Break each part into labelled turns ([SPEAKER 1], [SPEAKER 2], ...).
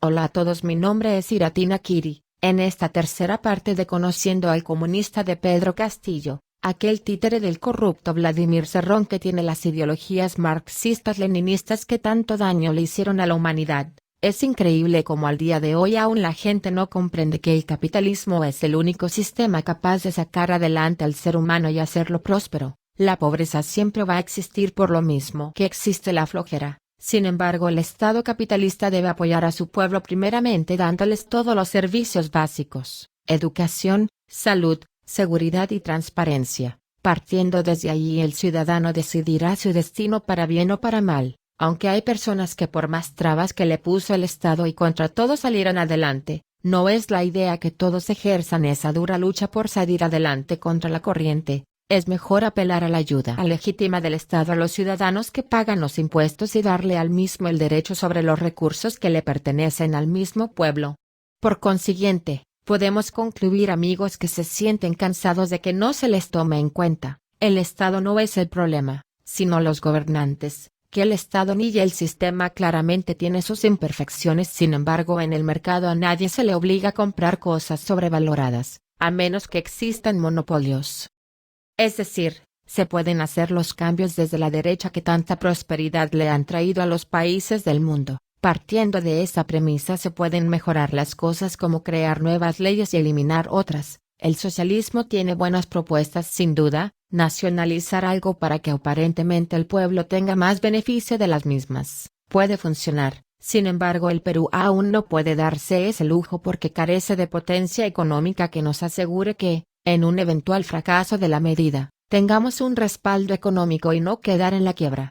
[SPEAKER 1] Hola a todos, mi nombre es Iratina Kiri. En esta tercera parte de Conociendo al comunista de Pedro Castillo, aquel títere del corrupto Vladimir Cerrón que tiene las ideologías marxistas-leninistas que tanto daño le hicieron a la humanidad, es increíble cómo al día de hoy aún la gente no comprende que el capitalismo es el único sistema capaz de sacar adelante al ser humano y hacerlo próspero. La pobreza siempre va a existir por lo mismo que existe la flojera. Sin embargo, el Estado capitalista debe apoyar a su pueblo primeramente dándoles todos los servicios básicos: educación, salud, seguridad y transparencia. Partiendo desde allí, el ciudadano decidirá su destino para bien o para mal, aunque hay personas que por más trabas que le puso el Estado y contra todo salieron adelante. No es la idea que todos ejerzan esa dura lucha por salir adelante contra la corriente. Es mejor apelar a la ayuda legítima del Estado a los ciudadanos que pagan los impuestos y darle al mismo el derecho sobre los recursos que le pertenecen al mismo pueblo. Por consiguiente, podemos concluir, amigos, que se sienten cansados de que no se les tome en cuenta. El Estado no es el problema, sino los gobernantes, que el Estado ni el sistema claramente tiene sus imperfecciones. Sin embargo, en el mercado a nadie se le obliga a comprar cosas sobrevaloradas, a menos que existan monopolios. Es decir, se pueden hacer los cambios desde la derecha que tanta prosperidad le han traído a los países del mundo. Partiendo de esa premisa se pueden mejorar las cosas, como crear nuevas leyes y eliminar otras. El socialismo tiene buenas propuestas sin duda: nacionalizar algo para que aparentemente el pueblo tenga más beneficio de las mismas. Puede funcionar. Sin embargo, el Perú aún no puede darse ese lujo porque carece de potencia económica que nos asegure que, en un eventual fracaso de la medida, tengamos un respaldo económico y no quedar en la quiebra.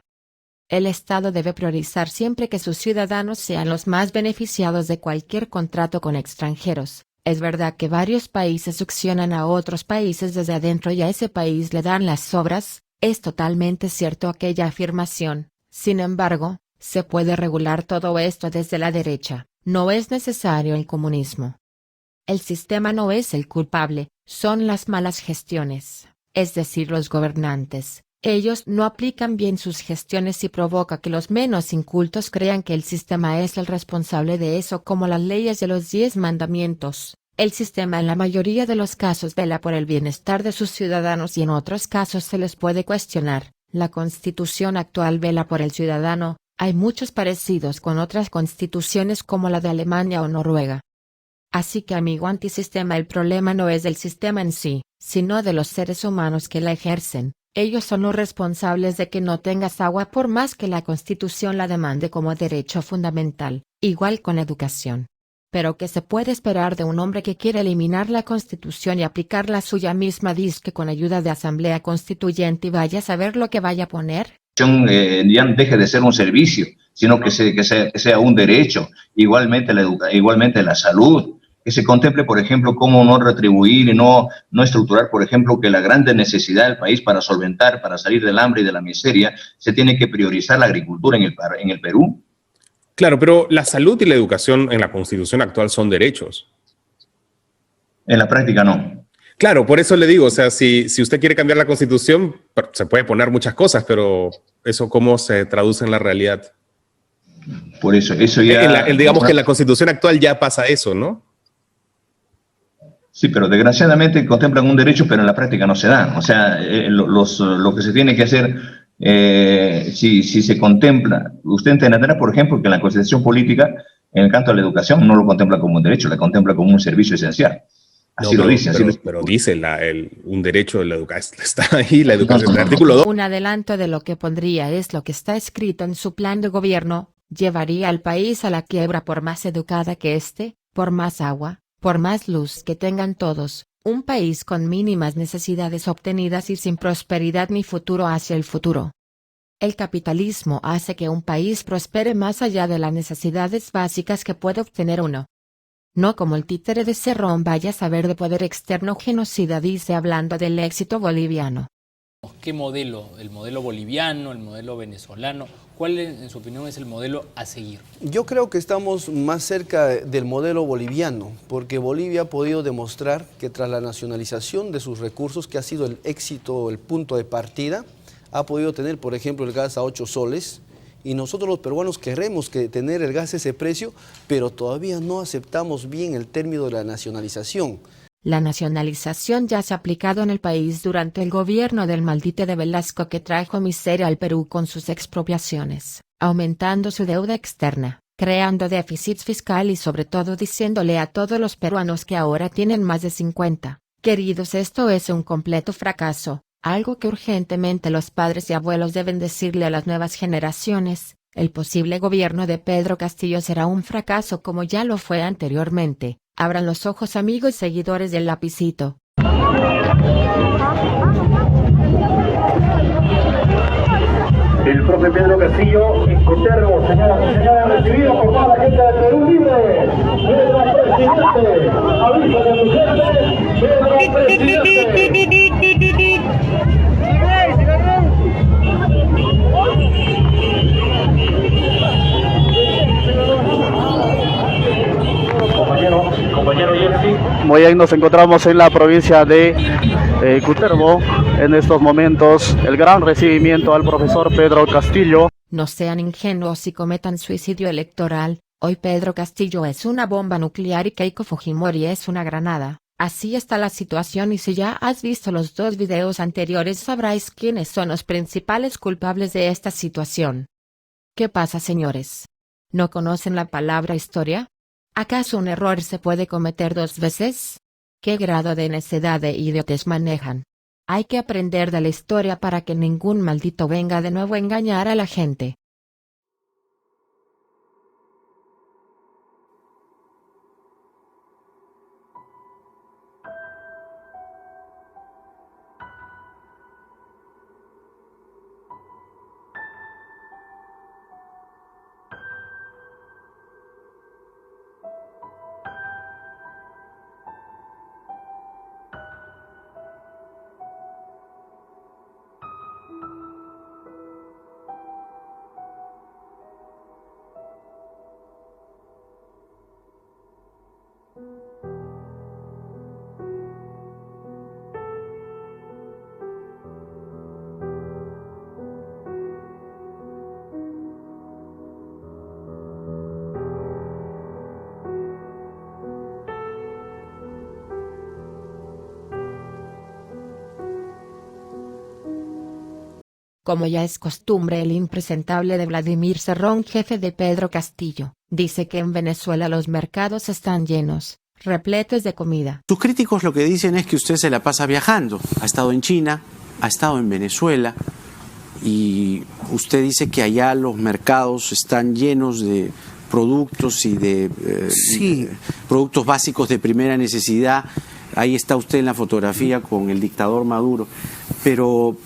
[SPEAKER 1] El Estado debe priorizar siempre que sus ciudadanos sean los más beneficiados de cualquier contrato con extranjeros. Es verdad que varios países succionan a otros países desde adentro y a ese país le dan las sobras. Es totalmente cierto aquella afirmación. Sin embargo, se puede regular todo esto desde la derecha. No es necesario el comunismo. El sistema no es el culpable, son las malas gestiones, es decir, los gobernantes. Ellos no aplican bien sus gestiones y provoca que los menos incultos crean que el sistema es el responsable de eso, como las leyes de los 10 mandamientos. El sistema en la mayoría de los casos vela por el bienestar de sus ciudadanos y en otros casos se les puede cuestionar. La Constitución actual vela por el ciudadano. Hay muchos parecidos con otras constituciones como la de Alemania o Noruega. Así que, amigo antisistema, el problema no es del sistema en sí, sino de los seres humanos que la ejercen. Ellos son los responsables de que no tengas agua por más que la Constitución la demande como derecho fundamental, igual con la educación. Pero ¿qué se puede esperar de un hombre que quiere eliminar la Constitución y aplicar la suya misma, dizque con ayuda de Asamblea Constituyente, y vaya a saber lo que vaya a poner?
[SPEAKER 2] Ya deje de ser un servicio, sino que sea un derecho. Igualmente igualmente la salud. Que se contemple, por ejemplo, cómo no retribuir y no estructurar, por ejemplo, que la grande necesidad del país para solventar, para salir del hambre y de la miseria, se tiene que priorizar la agricultura en el Perú.
[SPEAKER 3] Claro, pero la salud y la educación en la Constitución actual son derechos.
[SPEAKER 2] En la práctica no.
[SPEAKER 3] Claro, por eso le digo, o sea, si usted quiere cambiar la Constitución, se puede poner muchas cosas, pero eso cómo se traduce en la realidad.
[SPEAKER 2] Por eso ya...
[SPEAKER 3] digamos que en la Constitución actual ya pasa eso, ¿no?
[SPEAKER 2] Sí, pero desgraciadamente contemplan un derecho, pero en la práctica no se dan. O sea, lo que se tiene que hacer, si se contempla, usted entenderá, por ejemplo, que la Constitución política, en el canto a la educación, no lo contempla como un derecho, la contempla como un servicio esencial. Así
[SPEAKER 3] no,
[SPEAKER 2] lo dice.
[SPEAKER 3] Pero dice un derecho de la educación, está ahí, la educación, en el artículo 2.
[SPEAKER 1] Un adelanto de lo que pondría es lo que está escrito en su plan de gobierno: llevaría al país a la quiebra por más educada que esté, por más agua, por más luz que tengan todos, un país con mínimas necesidades obtenidas y sin prosperidad ni futuro hacia el futuro. El capitalismo hace que un país prospere más allá de las necesidades básicas que puede obtener uno. No como el títere de Cerrón, vaya a saber de poder externo genocida, dice hablando del éxito boliviano.
[SPEAKER 4] ¿Qué modelo? ¿El modelo boliviano, el modelo venezolano? ¿Cuál, en su opinión, es el modelo a seguir?
[SPEAKER 5] Yo creo que estamos más cerca del modelo boliviano, porque Bolivia ha podido demostrar que tras la nacionalización de sus recursos, que ha sido el éxito, el punto de partida, ha podido tener, por ejemplo, el gas a 8 soles, Y nosotros los peruanos queremos tener el gas a ese precio, pero todavía no aceptamos bien el término de la nacionalización.
[SPEAKER 1] La nacionalización ya se ha aplicado en el país durante el gobierno del maldito de Velasco, que trajo miseria al Perú con sus expropiaciones, aumentando su deuda externa, creando déficit fiscal y sobre todo diciéndole a todos los peruanos que ahora tienen más de 50. Queridos, esto es un completo fracaso, algo que urgentemente los padres y abuelos deben decirle a las nuevas generaciones. El posible gobierno de Pedro Castillo será un fracaso como ya lo fue anteriormente. Abran los ojos, amigos y seguidores del Lapicito.
[SPEAKER 6] El profe Pedro Castillo en Cutervo, señoras y señores, recibido por toda la gente de Perú Libre. Pedro presidente, aviso de su gente, Pedro presidente. Compañero Jersey.
[SPEAKER 7] Muy bien, nos encontramos en la provincia de Cutervo. En estos momentos, el gran recibimiento al profesor Pedro Castillo.
[SPEAKER 1] No sean ingenuos y cometan suicidio electoral. Hoy Pedro Castillo es una bomba nuclear y Keiko Fujimori es una granada. Así está la situación, y si ya has visto los 2 videos anteriores sabrás quiénes son los principales culpables de esta situación. ¿Qué pasa, señores? ¿No conocen la palabra historia? ¿Acaso un error se puede cometer 2 veces? ¿Qué grado de necedad e idiotez manejan? Hay que aprender de la historia para que ningún maldito venga de nuevo a engañar a la gente. Como ya es costumbre, el impresentable de Vladimir Cerrón, jefe de Pedro Castillo, dice que en Venezuela los mercados están llenos, repletos de comida.
[SPEAKER 8] Sus críticos lo que dicen es que usted se la pasa viajando. Ha estado en China, ha estado en Venezuela, y usted dice que allá los mercados están llenos de productos y de productos básicos de primera necesidad. Ahí está usted en la fotografía con el dictador Maduro. Pero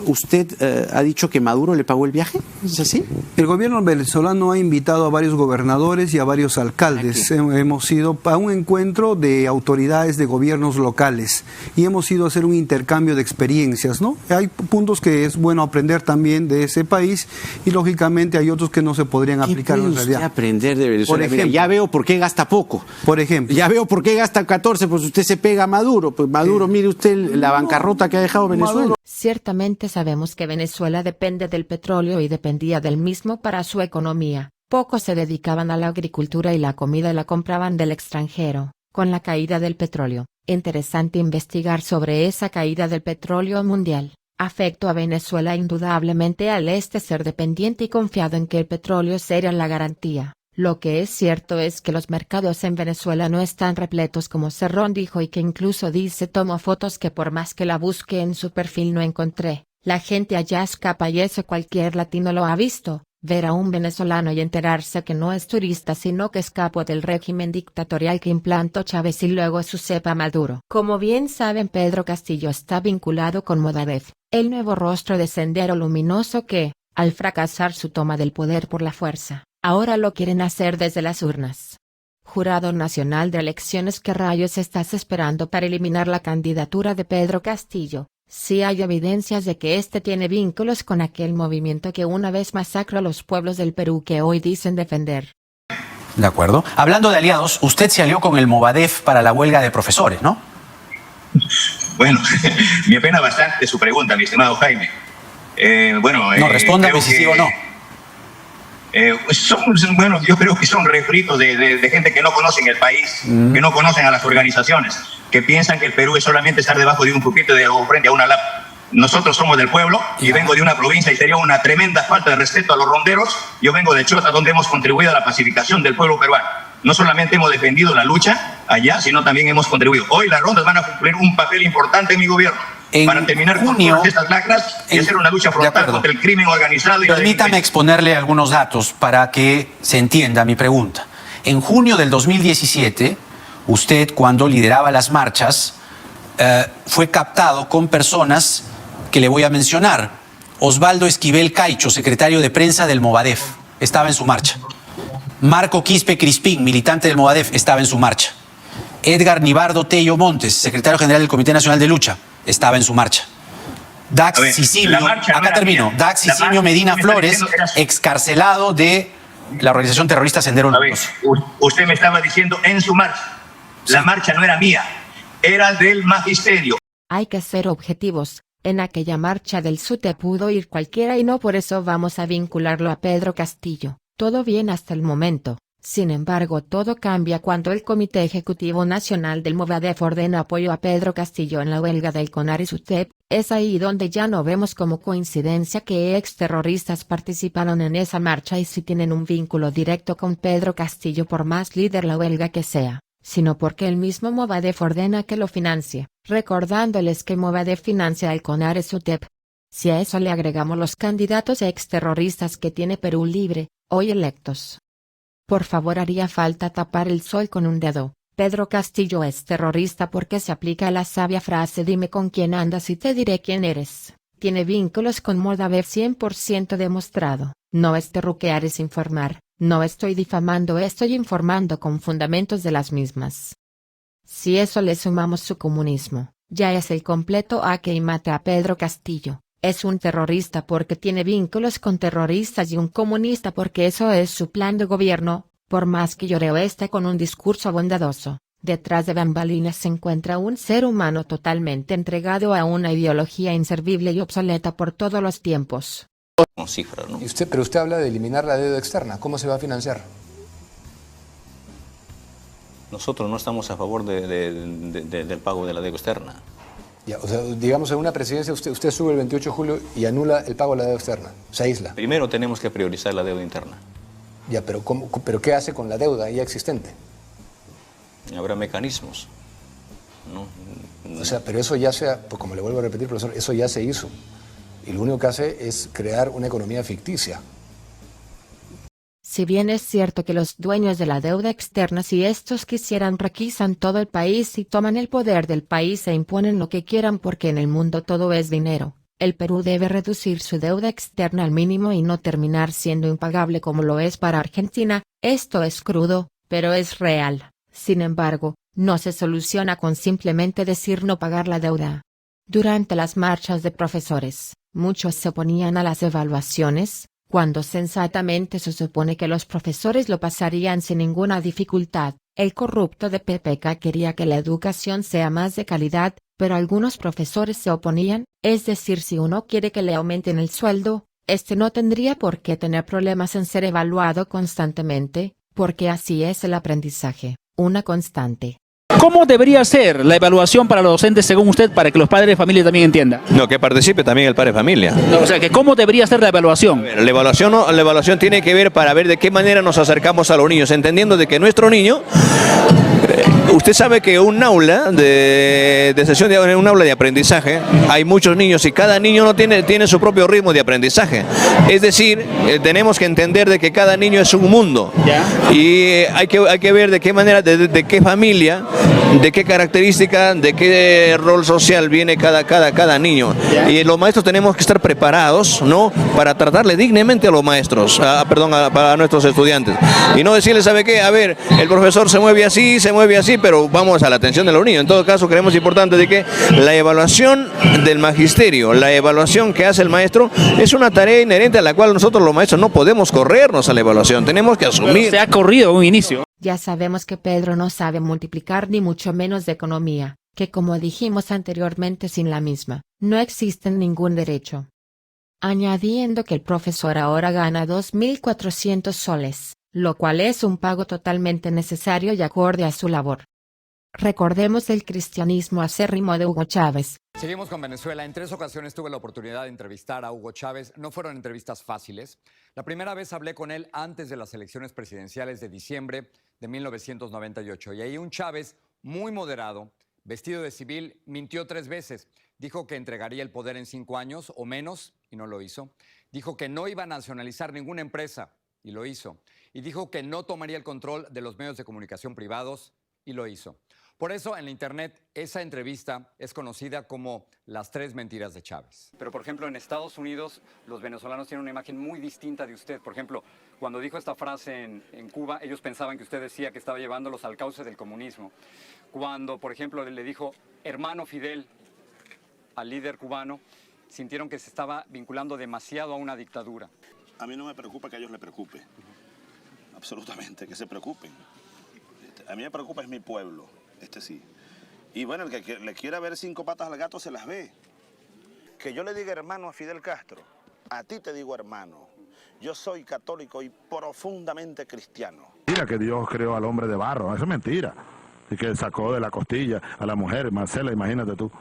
[SPEAKER 8] usted ha dicho que Maduro le pagó el viaje, ¿es así?
[SPEAKER 9] El gobierno venezolano ha invitado a varios gobernadores y a varios alcaldes. Hemos ido a un encuentro de autoridades de gobiernos locales y hemos ido a hacer un intercambio de experiencias, ¿no? Hay puntos que es bueno aprender también de ese país y lógicamente hay otros que no se podrían aplicar en realidad.
[SPEAKER 8] ¿Qué puede usted aprender de Venezuela?
[SPEAKER 9] Por ejemplo,
[SPEAKER 8] mira, ya veo por qué gasta poco.
[SPEAKER 9] Por ejemplo.
[SPEAKER 8] Ya veo por qué gasta 14, pues usted se pega a Maduro. Pues Maduro, mire usted la bancarrota que ha dejado Venezuela.
[SPEAKER 1] Ciertamente sabemos que Venezuela depende del petróleo y dependía del mismo para su economía. Pocos se dedicaban a la agricultura y la comida la compraban del extranjero. Con la caída del petróleo, interesante investigar sobre esa caída del petróleo mundial. Afectó a Venezuela indudablemente al ser dependiente y confiado en que el petróleo sería la garantía. Lo que es cierto es que los mercados en Venezuela no están repletos como Cerrón dijo, y que incluso dice tomó fotos que por más que la busque en su perfil no encontré. La gente allá escapa y eso cualquier latino lo ha visto, ver a un venezolano y enterarse que no es turista sino que escapó del régimen dictatorial que implantó Chávez y luego su cepa Maduro. Como bien saben, Pedro Castillo está vinculado con Movadef, el nuevo rostro de Sendero Luminoso que, al fracasar su toma del poder por la fuerza, ahora lo quieren hacer desde las urnas. Jurado Nacional de Elecciones, ¿qué rayos estás esperando para eliminar la candidatura de Pedro Castillo? Si hay evidencias de que tiene vínculos con aquel movimiento que una vez masacró a los pueblos del Perú que hoy dicen defender.
[SPEAKER 8] De acuerdo. Hablando de aliados, usted se alió con el Movadef para la huelga de profesores, ¿no?
[SPEAKER 10] Bueno, me apena bastante su pregunta, mi estimado Jaime. No, respóndame si sí o no.
[SPEAKER 2] Bueno, yo creo que son refritos de gente que no conocen el país, que no conocen a las organizaciones, que piensan que el Perú es solamente estar debajo de un pupitre o frente a una lámpara. Nosotros somos del pueblo y vengo de una provincia y sería una tremenda falta de respeto a los ronderos. Yo vengo de Chota, donde hemos contribuido a la pacificación del pueblo peruano. No solamente hemos defendido la lucha allá, sino también hemos contribuido. Hoy las rondas van a cumplir un papel importante en mi gobierno. Para terminar con todas estas lacras y hacer una lucha frontal contra el crimen organizado.
[SPEAKER 10] Permítame exponerle algunos datos para que se entienda mi pregunta. En junio del 2017, usted, cuando lideraba las marchas, fue captado con personas que le voy a mencionar. Osvaldo Esquivel Caicho, secretario de prensa del Movadef, estaba en su marcha. Marco Quispe Crispín, militante del Movadef, estaba en su marcha. Edgar Nibardo Tello Montes, secretario general del Comité Nacional de Lucha, estaba en su marcha. Dax Sicilio, acá termino, Dax Sicilio Medina Flores, excarcelado de la organización terrorista Sendero Luminoso.
[SPEAKER 2] Usted me estaba diciendo en su marcha. La marcha no era mía, era del magisterio.
[SPEAKER 1] Hay que ser objetivos. En aquella marcha del SUTE pudo ir cualquiera y no por eso vamos a vincularlo a Pedro Castillo. Todo bien hasta el momento. Sin embargo, todo cambia cuando el Comité Ejecutivo Nacional del Movadef ordena apoyo a Pedro Castillo en la huelga del CONARES-UTEP. Es ahí donde ya no vemos como coincidencia que exterroristas participaron en esa marcha y si tienen un vínculo directo con Pedro Castillo por más líder la huelga que sea, sino porque el mismo Movadef ordena que lo financie, recordándoles que Movadef financia al CONARES-UTEP. Si a eso le agregamos los candidatos exterroristas que tiene Perú Libre, hoy electos. Por favor, haría falta tapar el sol con un dedo. Pedro Castillo es terrorista porque se aplica la sabia frase dime con quién andas y te diré quién eres. Tiene vínculos con Movadef 100% demostrado. No es terruquear, es informar. No estoy difamando, estoy informando con fundamentos de las mismas. Si eso le sumamos su comunismo, ya es el completo jaque y mate a Pedro Castillo. Es un terrorista porque tiene vínculos con terroristas y un comunista porque eso es su plan de gobierno. Por más que Lloreo esté con un discurso bondadoso, detrás de bambalinas se encuentra un ser humano totalmente entregado a una ideología inservible y obsoleta por todos los tiempos.
[SPEAKER 11] Cifra, ¿no? Pero usted habla de eliminar la deuda externa. ¿Cómo se va a financiar?
[SPEAKER 12] Nosotros no estamos a favor del pago de la deuda externa.
[SPEAKER 11] Ya, o sea, digamos, en una presidencia usted sube el 28 de julio y anula el pago de la deuda externa. Se aísla.
[SPEAKER 12] Primero tenemos que priorizar la deuda interna.
[SPEAKER 11] Ya, pero ¿qué hace con la deuda ya existente?
[SPEAKER 12] Habrá mecanismos, ¿no?
[SPEAKER 11] O sea, pero eso ya pues como le vuelvo a repetir, profesor, eso ya se hizo. Y lo único que hace es crear una economía ficticia.
[SPEAKER 1] Si bien es cierto que los dueños de la deuda externa, si estos quisieran, requisan todo el país y toman el poder del país e imponen lo que quieran porque en el mundo todo es dinero, el Perú debe reducir su deuda externa al mínimo y no terminar siendo impagable como lo es para Argentina. Esto es crudo, pero es real. Sin embargo, no se soluciona con simplemente decir no pagar la deuda. Durante las marchas de profesores, muchos se oponían a las evaluaciones, cuando sensatamente se supone que los profesores lo pasarían sin ninguna dificultad. El corrupto de PPK quería que la educación sea más de calidad, pero algunos profesores se oponían, es decir, si uno quiere que le aumenten el sueldo, este no tendría por qué tener problemas en ser evaluado constantemente, porque así es el aprendizaje, una constante.
[SPEAKER 13] ¿Cómo debería ser la evaluación para los docentes según usted, para que los padres de familia también entiendan?
[SPEAKER 12] No, que participe también el padre de familia.
[SPEAKER 13] No, o sea, que ¿cómo debería ser la evaluación?
[SPEAKER 12] La evaluación tiene que ver para ver de qué manera nos acercamos a los niños, entendiendo de que nuestro niño... Usted sabe que un aula de sesión, un aula de aprendizaje, hay muchos niños y cada niño no tiene su propio ritmo de aprendizaje. Es decir, tenemos que entender de que cada niño es un mundo. ¿Ya? Y hay que ver de qué manera, de qué familia, de qué característica, de qué rol social viene cada niño. ¿Ya? Y los maestros tenemos que estar preparados, ¿no?, para tratarle dignamente a los maestros, para nuestros estudiantes. Y no decirles, ¿sabe qué? A ver, el profesor se mueve así, pero vamos a la atención de los niños. En todo caso, creemos importante de que la evaluación del magisterio, la evaluación que hace el maestro, es una tarea inherente a la cual nosotros los maestros no podemos corrernos a la evaluación, tenemos que asumir.
[SPEAKER 13] Pero se ha corrido un inicio.
[SPEAKER 1] Ya sabemos que Pedro no sabe multiplicar ni mucho menos de economía, que como dijimos anteriormente sin la misma, no existe ningún derecho. añadiendo que el profesor ahora gana 2.400 soles, lo cual es un pago totalmente necesario y acorde a su labor. Recordemos el cristianismo acérrimo de Hugo Chávez.
[SPEAKER 14] Seguimos con Venezuela. En 3 ocasiones tuve la oportunidad de entrevistar a Hugo Chávez. No fueron entrevistas fáciles. La primera vez hablé con él antes de las elecciones presidenciales de diciembre de 1998. Y ahí un Chávez muy moderado, vestido de civil, mintió 3 veces. Dijo que entregaría el poder en 5 años o menos y no lo hizo. Dijo que no iba a nacionalizar ninguna empresa y lo hizo. Y dijo que no tomaría el control de los medios de comunicación privados y lo hizo. Por eso en la internet esa entrevista es conocida como las 3 mentiras de Chávez.
[SPEAKER 15] Pero por ejemplo en Estados Unidos los venezolanos tienen una imagen muy distinta de usted. Por ejemplo, cuando dijo esta frase en Cuba, ellos pensaban que usted decía que estaba llevándolos al cauce del comunismo. Cuando por ejemplo le dijo hermano Fidel al líder cubano, sintieron que se estaba vinculando demasiado a una dictadura.
[SPEAKER 16] A mí no me preocupa que a ellos les preocupe. Absolutamente, que se preocupen. A mí me preocupa es mi pueblo. Sí. Y bueno, el que le quiera ver 5 patas al gato se las ve. Que yo le diga hermano a Fidel Castro, a ti te digo hermano. Yo soy católico y profundamente cristiano.
[SPEAKER 17] Mira que Dios creó al hombre de barro, eso es mentira. Y que sacó de la costilla a la mujer, Marcela, imagínate tú.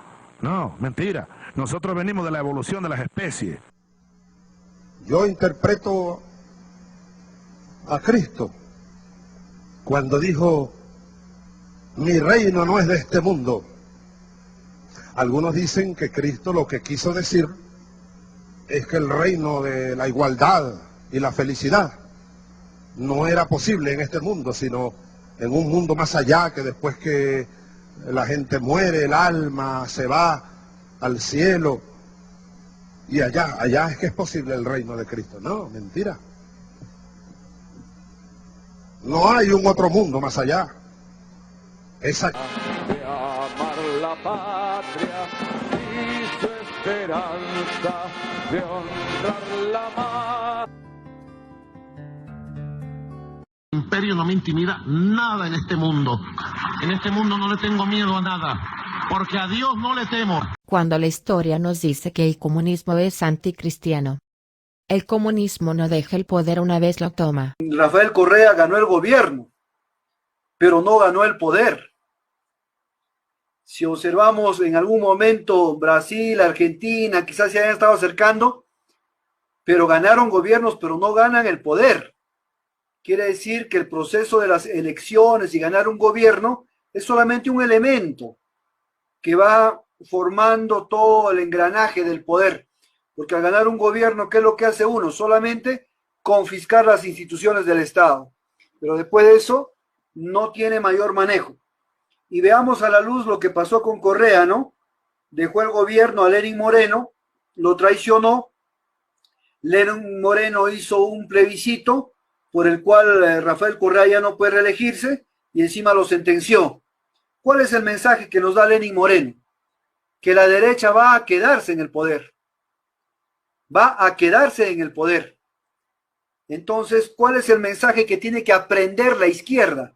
[SPEAKER 17] No, mentira. Nosotros venimos de la evolución de las especies.
[SPEAKER 18] Yo interpreto a Cristo cuando dijo: mi reino no es de este mundo. Algunos dicen que Cristo lo que quiso decir es que el reino de la igualdad y la felicidad no era posible en este mundo, sino en un mundo más allá, que después que la gente muere, el alma se va al cielo, y allá es que es posible el reino de Cristo. No, mentira. No hay un otro mundo más allá. Esa...
[SPEAKER 19] De amar la patria y su esperanza, de honrarla más.
[SPEAKER 20] El imperio no me intimida nada en este mundo. En este mundo no le tengo miedo a nada, porque a Dios no le temo.
[SPEAKER 1] Cuando la historia nos dice que el comunismo es anticristiano, el comunismo no deja el poder una vez lo toma.
[SPEAKER 5] Rafael Correa ganó el gobierno, pero no ganó el poder. Si observamos en algún momento Brasil, Argentina, quizás se hayan estado acercando, pero ganaron gobiernos, pero no ganan el poder. Quiere decir que el proceso de las elecciones y ganar un gobierno es solamente un elemento que va formando todo el engranaje del poder. Porque al ganar un gobierno, ¿qué es lo que hace uno? Solamente confiscar las instituciones del Estado. Pero después de eso, no tiene mayor manejo. Y veamos a la luz lo que pasó con Correa, ¿no? Dejó el gobierno a Lenín Moreno, lo traicionó. Lenín Moreno hizo un plebiscito por el cual Rafael Correa ya no puede reelegirse y encima lo sentenció. ¿Cuál es el mensaje que nos da Lenín Moreno? Que la derecha va a quedarse en el poder. Va a quedarse en el poder. Entonces, ¿cuál es el mensaje que tiene que aprender la izquierda?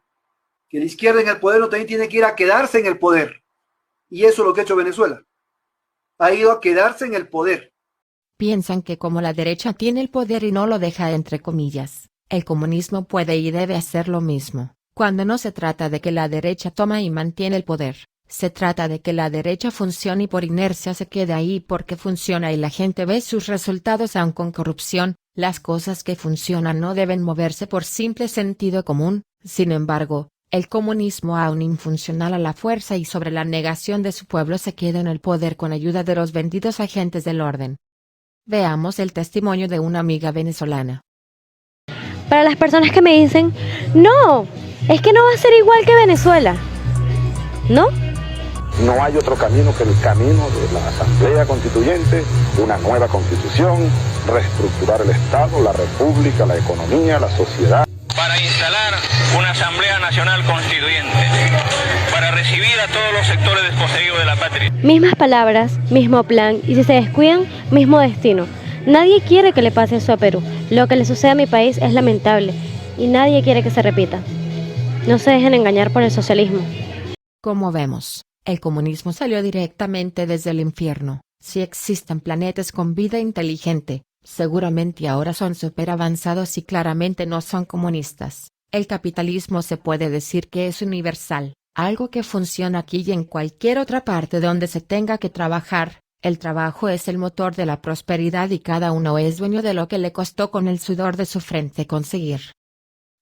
[SPEAKER 5] Que la izquierda en el poder no también tiene que ir a quedarse en el poder. Y eso es lo que ha hecho Venezuela. Ha ido a quedarse en el poder.
[SPEAKER 1] Piensan que como la derecha tiene el poder y no lo deja entre comillas, el comunismo puede y debe hacer lo mismo. Cuando no se trata de que la derecha toma y mantiene el poder, se trata de que la derecha funcione y por inercia se quede ahí porque funciona y la gente ve sus resultados aun con corrupción. Las cosas que funcionan no deben moverse por simple sentido común. Sin embargo, el comunismo aún infuncional a la fuerza y sobre la negación de su pueblo se queda en el poder con ayuda de los vendidos agentes del orden. Veamos el testimonio de una amiga venezolana.
[SPEAKER 21] Para las personas que me dicen, no, es que no va a ser igual que Venezuela, ¿no?
[SPEAKER 11] No hay otro camino que el camino de la Asamblea Constituyente, una nueva constitución, reestructurar el Estado, la República, la economía, la sociedad.
[SPEAKER 22] Para instalar una Asamblea Nacional Constituyente, para recibir a todos los sectores desposeídos de la patria.
[SPEAKER 21] Mismas palabras, mismo plan, y si se descuidan, mismo destino. Nadie quiere que le pase eso a Perú. Lo que le sucede a mi país es lamentable, y nadie quiere que se repita. No se dejen engañar por el socialismo.
[SPEAKER 1] Como vemos, el comunismo salió directamente desde el infierno, Si existen planetas con vida inteligente, seguramente ahora son súper avanzados y claramente no son comunistas. El capitalismo se puede decir que es universal, algo que funciona aquí y en cualquier otra parte donde se tenga que trabajar. El trabajo es el motor de la prosperidad y cada uno es dueño de lo que le costó con el sudor de su frente conseguir.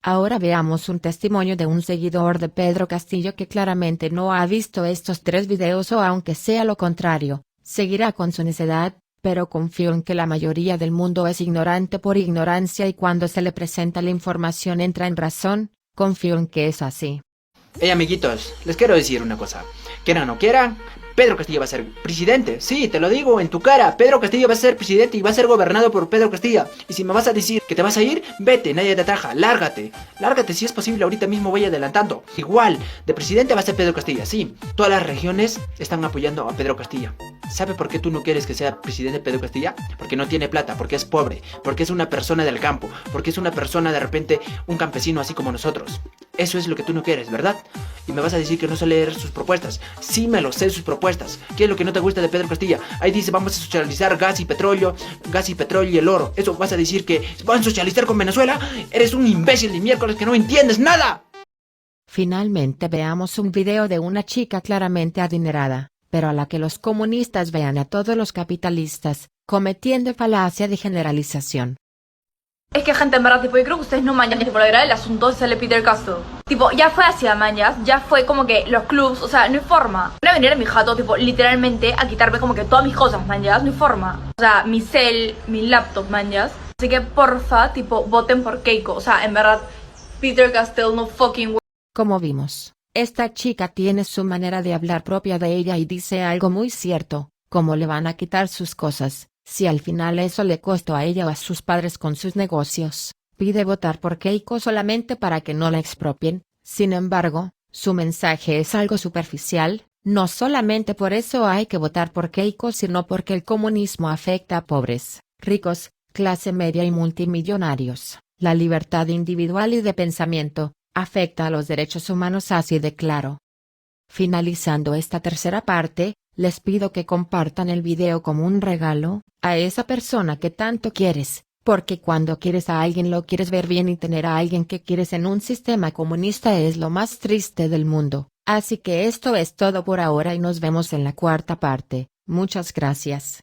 [SPEAKER 1] Ahora veamos un testimonio de un seguidor de Pedro Castillo que claramente no ha visto estos 3 videos o aunque sea lo contrario, seguirá con su necedad, pero confío en que la mayoría del mundo es ignorante por ignorancia y cuando se le presenta la información entra en razón, confío en que es así.
[SPEAKER 3] Hey amiguitos, les quiero decir una cosa, quieran o no quieran, Pedro Castillo va a ser presidente, sí, te lo digo en tu cara, Pedro Castillo va a ser presidente y va a ser gobernado por Pedro Castillo. Y si me vas a decir que te vas a ir, vete, nadie te ataja, lárgate si es posible, ahorita mismo voy adelantando. Igual, de presidente va a ser Pedro Castillo, sí, todas las regiones están apoyando a Pedro Castillo. ¿Sabe por qué tú no quieres que sea presidente Pedro Castillo? Porque no tiene plata, porque es pobre, porque es una persona del campo, porque es una persona de repente, un campesino así como nosotros. Eso es lo que tú no quieres, ¿verdad? Y me vas a decir que no sé leer sus propuestas. Sí me lo sé sus propuestas. ¿Qué es lo que no te gusta de Pedro Castillo? Ahí dice vamos a socializar gas y petróleo y el oro. ¿Eso vas a decir que van a socializar con Venezuela? Eres un imbécil de miércoles que no entiendes nada.
[SPEAKER 1] Finalmente veamos un video de una chica claramente adinerada, pero a la que los comunistas vean a todos los capitalistas, cometiendo falacia de generalización.
[SPEAKER 4] Es que gente, en verdad, tipo, yo creo que ustedes no mañan, tipo, la verdad el asunto se le pide el caso. Tipo, ya fue hacia mañas, ya fue como que los clubs, o sea, no hay forma. Van a venir a mi jato, tipo, literalmente a quitarme como que todas mis cosas, mañas, no hay forma. O sea, mi cel, mi laptop, mañas. Así que, porfa, tipo, voten por Keiko. O sea, en verdad, Peter Castell no fucking...
[SPEAKER 1] Como vimos, esta chica tiene su manera de hablar propia de ella y dice algo muy cierto, ¿cómo le van a quitar sus cosas? Si al final eso le costó a ella o a sus padres con sus negocios, pide votar por Keiko solamente para que no la expropien. Sin embargo, su mensaje es algo superficial, no solamente por eso hay que votar por Keiko sino porque el comunismo afecta a pobres, ricos, clase media y multimillonarios. La libertad individual y de pensamiento, afecta a los derechos humanos así de claro. Finalizando esta tercera parte, les pido que compartan el video como un regalo a esa persona que tanto quieres, porque cuando quieres a alguien lo quieres ver bien y tener a alguien que quieres en un sistema comunista es lo más triste del mundo. Así que esto es todo por ahora y nos vemos en la cuarta parte. Muchas gracias.